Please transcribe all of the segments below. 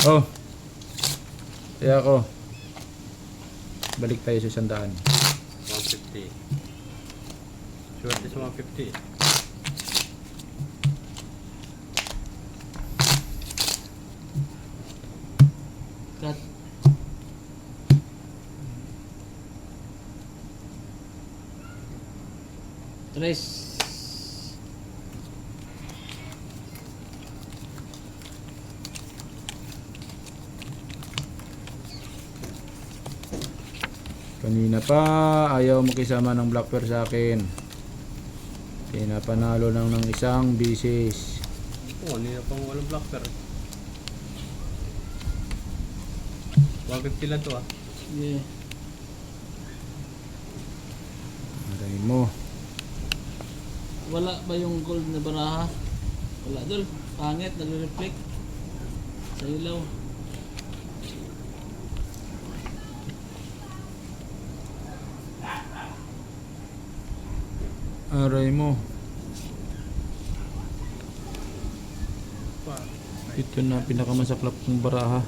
Oh. Kaya ako. Balik tayo sa 100. 150. Swerte sa 150. Cut. Tres. Kanina pa ayaw makisama ng black pair sa akin. Pinapanalo lang ng isang bisis. Oo, nila pang walang black pair. 150 lang to ah. Yeah. Aray mo. Wala ba yung gold na baraha? Wala dol. Pangit, nagre-reflect sa ilaw. Aray mo. Ito na pinakamasaklap kong baraha.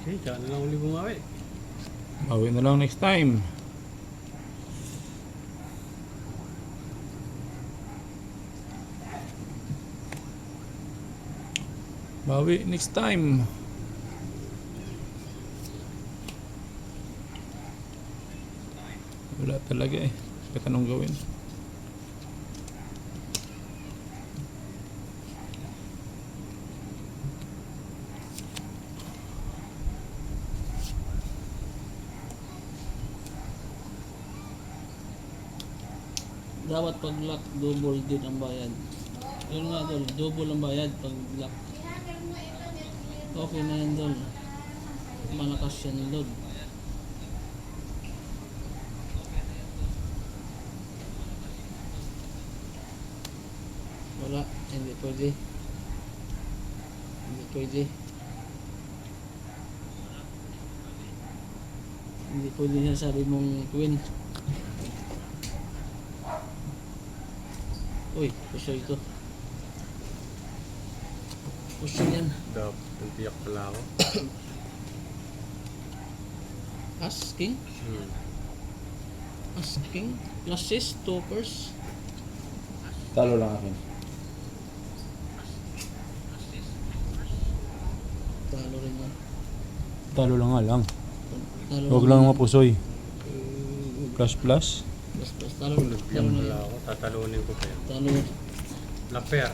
Okay, tsaka na lang uli bumawi. Bawi na lang next time. Bawi next time. Wala talaga eh. Kahit anong gawin. Dapat pag lock, double din ang bayad. Yun nga dol, double ang bayad pag lock. Okay na yan dol. Malakas yan load. Wala, hindi pwede. Hindi pwede. Hindi pwede niya sabi mong queen. Uy, puso ito. Puso yan. Dapat tiyak pala ako. Asking? Asking? Classes, toppers. Talo lang akin. Talo rin yan. Talo lang nga lang. Talo Huwag lang mapusoy. Plus plus. Plus, talo. Tiyak Talo na pala yan. ako. Tatalunin ko pa yan. Talo. Black pair.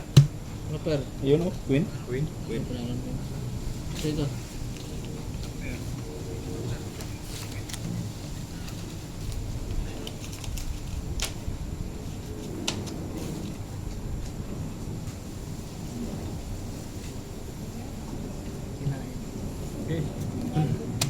Rapper. Ayun oh, queen. Queen. Queen. So ito.